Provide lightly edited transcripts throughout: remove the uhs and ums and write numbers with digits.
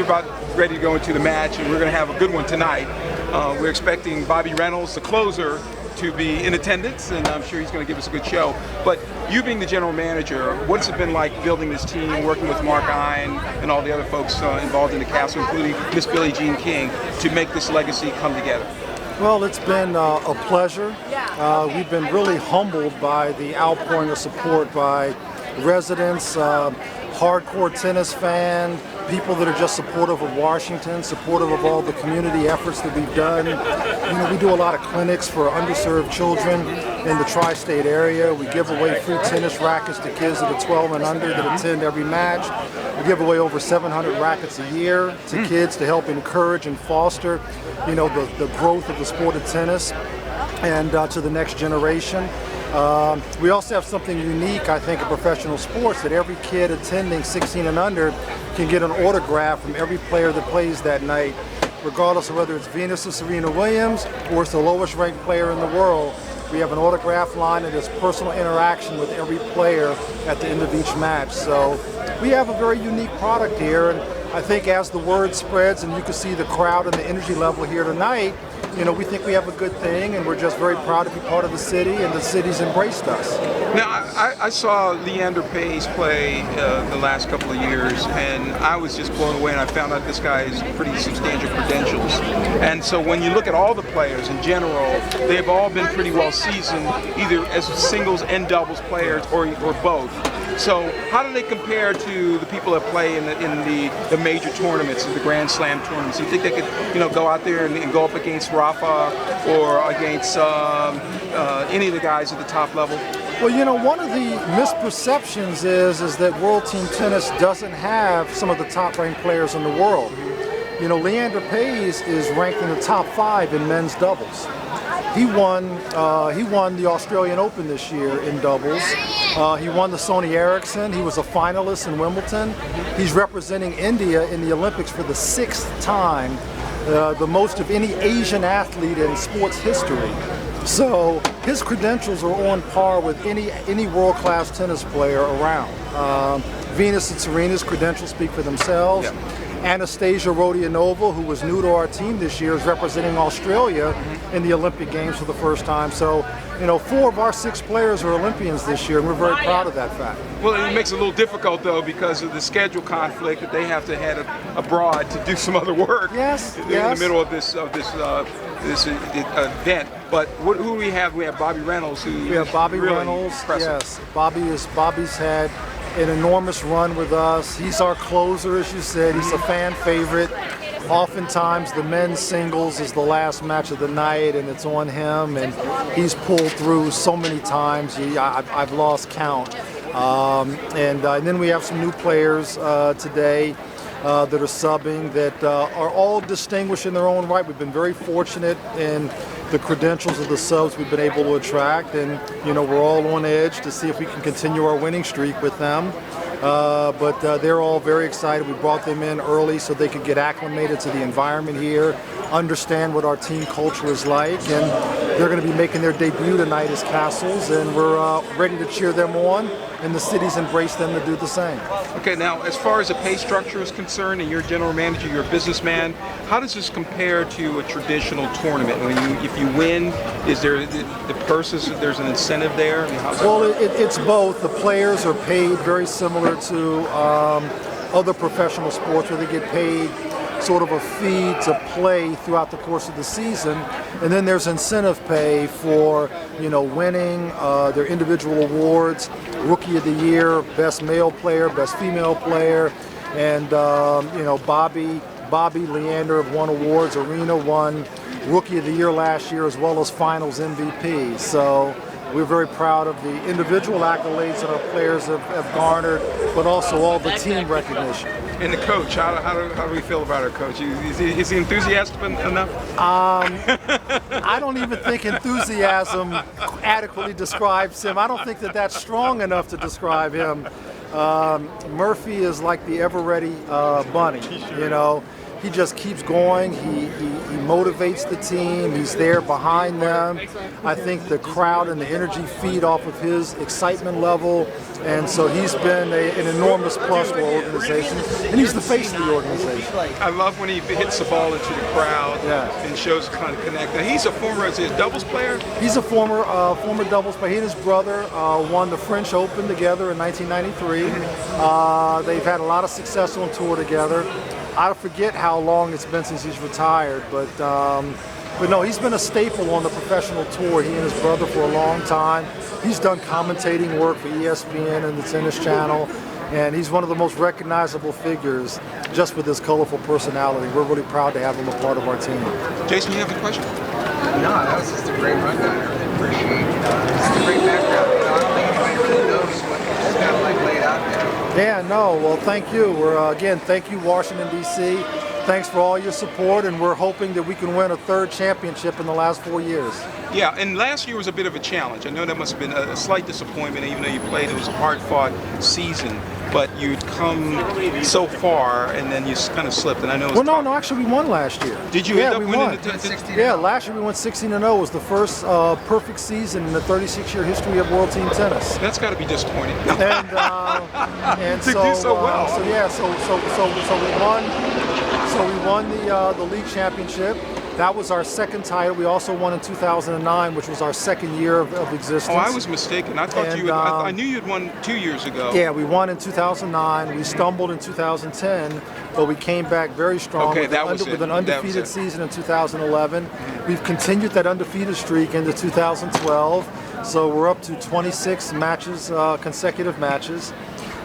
about ready to go into the match, and we're going to have a good one tonight. We're expecting Bobby Reynolds, the closer, to be in attendance, and I'm sure he's going to give us a good show. But you being the general manager, what's it been like building this team, working with Mark Ine and all the other folks involved in the Kastles, including Miss Billie Jean King, to make this legacy come together? Well, it's been a pleasure. We've been really humbled by the outpouring of support by residents, hardcore tennis fans, people that are just supportive of Washington, supportive of all the community efforts that we've done. You know, we do a lot of clinics for underserved children in the tri-state area. We give away free tennis rackets to kids that are 12 and under that attend every match. We give away over 700 rackets a year to kids to help encourage and foster, you know, the growth of the sport of tennis and to the next generation. We also have something unique, I think, in professional sports, that every kid attending 16 and under can get an autograph from every player that plays that night, regardless of whether it's Venus or Serena Williams or it's the lowest ranked player in the world. We have an autograph line and there's personal interaction with every player at the end of each match. So we have a very unique product here, and I think as the word spreads and you can see the crowd and the energy level here tonight, you know, we think we have a good thing, and we're just very proud to be part of the city, and the city's embraced us. Now, I saw Leander Paes play the last couple of years, and I was just blown away, and I found out this guy has pretty substantial credentials. And so when you look at all the players in general, they've all been pretty well seasoned, either as singles and doubles players or both. So how do they compare to the people that play in the major tournaments, the Grand Slam tournaments? Do you think they could, you know, go out there and go up against Rafa or against any of the guys at the top level? Well, you know, one of the misperceptions is that World Team Tennis doesn't have some of the top-ranked players in the world. You know, Leander Paes is ranked in the top 5 in men's doubles. He won the Australian Open this year in doubles. He won the Sony Ericsson. He was a finalist in Wimbledon. He's representing India in the Olympics for the 6th time, the most of any Asian athlete in sports history. So his credentials are on par with any world-class tennis player around. Venus and Serena's credentials speak for themselves. Yeah. Anastasia Rodionova, who was new to our team this year, is representing Australia in the Olympic Games for the first time. So, you know, 4 of our 6 players are Olympians this year, and we're very proud of that fact. Well, it makes it a little difficult, though, because of the schedule conflict that they have to head abroad to do some other work. Yes, in the middle of this event. But who do we have? We have Bobby Reynolds, who we have Bobby really Reynolds. Impressive. Yes, Bobby's had an enormous run with us. He's our closer, as you said. He's a fan favorite. Oftentimes the men's singles is the last match of the night and it's on him, and he's pulled through so many times. I've lost count. And then we have some new players today that are subbing that are all distinguished in their own right. We've been very fortunate in the credentials of the subs we've been able to attract, and you know, we're all on edge to see if we can continue our winning streak with them. But they're all very excited. We brought them in early so they could get acclimated to the environment here, understand what our team culture is like, and they're going to be making their debut tonight as Kastles, and we're ready to cheer them on, and the city's embraced them to do the same. Okay, now as far as the pay structure is concerned, and you're a general manager, you're a businessman, how does this compare to a traditional tournament? If you win, is there the purses, there's an incentive there? I mean, well, it's both. The players are paid very similar to other professional sports, where they get paid sort of a fee to play throughout the course of the season, and then there's incentive pay for, you know, winning their individual awards, Rookie of the Year, Best Male Player, Best Female Player, and you know, Bobby, Leander have won awards. Arena won Rookie of the Year last year as well as Finals MVP. So we're very proud of the individual accolades that our players have garnered, but also all the team recognition. And the coach, how do we feel about our coach? Is he enthusiastic enough? I don't even think enthusiasm adequately describes him. I don't think that that's strong enough to describe him. Murphy is like the ever-ready bunny, you know. he just keeps going. He motivates the team. He's there behind them. I think the crowd and the energy feed off of his excitement level, and so he's been an enormous plus to our organization, and he's the face of the organization. I love when he hits the ball into the crowd and shows kind of connect. Now, he's a former doubles player? He's a former doubles player. He and his brother won the French Open together in 1993. They've had a lot of success on tour together. I forget how long it's been since he's retired, but no, he's been a staple on the professional tour, he and his brother, for a long time. He's done commentating work for ESPN and the Tennis Channel, and he's one of the most recognizable figures just with his colorful personality. We're really proud to have him a part of our team. Jason, you have a question? No, that was just a great rundown. I really appreciate it. It's a great background. I don't think anybody really knows what you just kind of like laid out there. Yeah, no, well, thank you. Again, thank you, Washington, D.C. Thanks for all your support, and we're hoping that we can win a third championship in the last 4 years. Yeah, and last year was a bit of a challenge. I know that must have been a slight disappointment, even though you played. It was a hard-fought season, but you'd come so far, and then you kind of slipped. And I know. No, actually, we won last year. Did you end up winning the 16? Yeah, last year we went 16-0. It was the first perfect season in the 36-year history of World Team Tennis. That's got to be disappointing. And to do so well. So we won the league championship. That was our second title. We also won in 2009, which was our second year of existence. Oh, I was mistaken. I thought I knew you'd won 2 years ago. Yeah, we won in 2009. We stumbled in 2010, but we came back very strong with an undefeated season in 2011. We've continued that undefeated streak into 2012. So we're up to 26 matches, consecutive matches.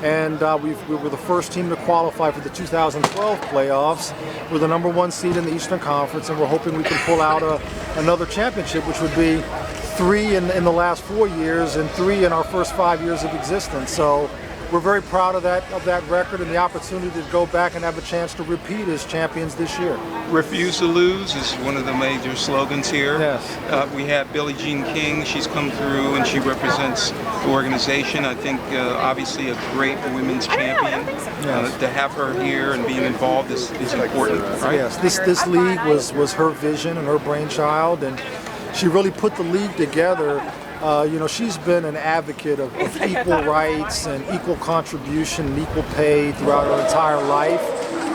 And we were the first team to qualify for the 2012 playoffs. We're the #1 seed in the Eastern Conference, and we're hoping we can pull out another championship, which would be 3 in the last 4 years and 3 in our first 5 years of existence. So we're very proud of that record and the opportunity to go back and have a chance to repeat as champions this year. Refuse to lose is one of the major slogans here. Yes. We have Billie Jean King. She's come through and she represents the organization. I think obviously a great women's champion. Yes. To have her here and being involved is important, right? Yes. This league was her vision and her brainchild, and she really put the league together. She's been an advocate of equal rights and equal contribution and equal pay throughout her entire life.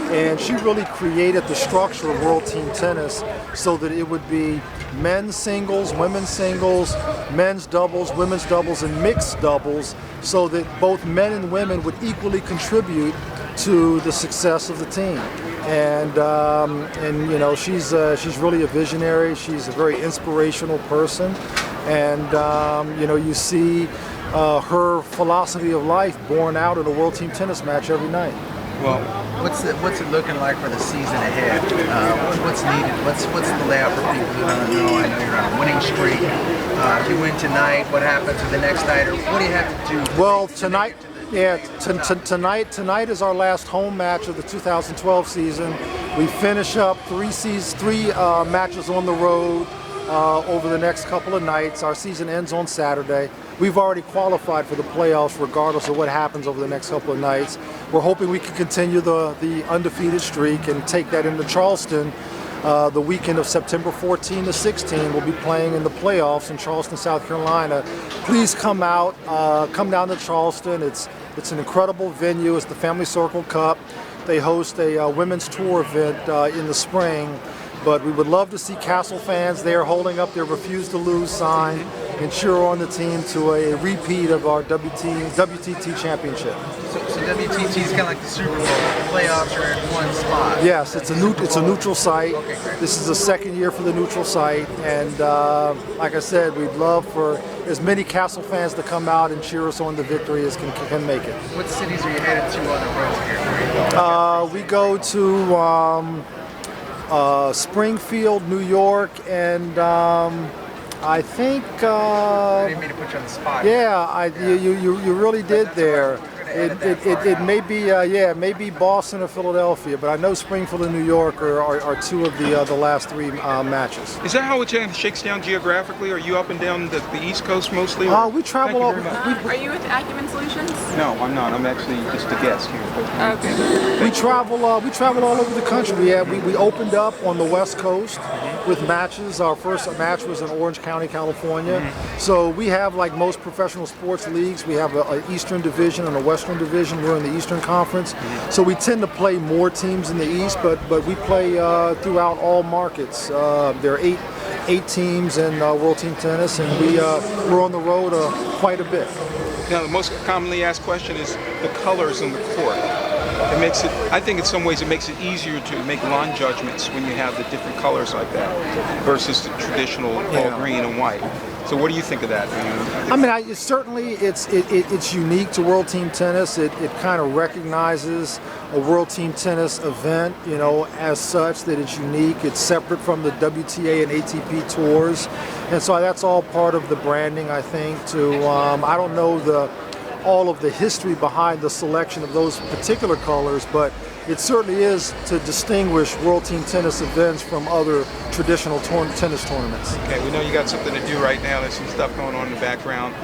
And she really created the structure of World Team Tennis so that it would be men's singles, women's singles, men's doubles, women's doubles, and mixed doubles, so that both men and women would equally contribute to the success of the team. And she's really a visionary. She's a very inspirational person. And you see her philosophy of life borne out in a World Team Tennis match every night. Well, what's it looking like for the season ahead? What's needed? What's the layout for people who don't know? I know you're on a winning streak. If you win tonight, what happens with the next night? Or what do you have to do? Well, tonight. Yeah, tonight is our last home match of the 2012 season. We finish up three matches on the road over the next couple of nights. Our season ends on Saturday. We've already qualified for the playoffs regardless of what happens over the next couple of nights. We're hoping we can continue the undefeated streak and take that into Charleston. The weekend of September 14 to 16, we'll be playing in the playoffs in Charleston, South Carolina. Please come out, come down to Charleston. It's an incredible venue. It's the Family Circle Cup. They host a women's tour event in the spring. But we would love to see Kastles fans there holding up their Refuse to Lose sign and cheer on the team to a repeat of our WTT championship. So WTT is kind of like the Super Bowl. The playoffs are in one spot. Yes, it's a neutral site. Okay, this is the second year for the neutral site, and like I said, we'd love for as many Kastles fans to come out and cheer us on the victory as can make it. What cities are you headed to on the road here? We go to Springfield, New York, and I think. I didn't mean to put you on the spot. Yeah, you really did there. It may be it may be Boston or Philadelphia, but I know Springfield and New York are two of the last three matches. Is that how it shakes down geographically? Are you up and down the East Coast mostly? We travel all. Are you with Acumen Solutions? No, I'm not. I'm actually just a guest here. Okay. We travel all over the country. We opened up on the West Coast with matches. Our first match was in Orange County, California. So we have, like most professional sports leagues, we have an Eastern Division and a Western Division. We're in the Eastern Conference. So we tend to play more teams in the East, but we play throughout all markets. There are eight teams in World Team Tennis, and we're on the road quite a bit. Now, the most commonly asked question is the colors in the court. It makes it, I think in some ways it makes it easier to make line judgments when you have the different colors like that versus the traditional all green and white. So what do you think of that? I mean, it's unique to World Team Tennis. It kind of recognizes a World Team Tennis event, as such, that it's unique. It's separate from the WTA and ATP tours, and so that's all part of the branding, I think. I don't know all of the history behind the selection of those particular colors, but it certainly is to distinguish World Team Tennis events from other traditional tennis tournaments. Okay, we know you got something to do right now. There's some stuff going on in the background.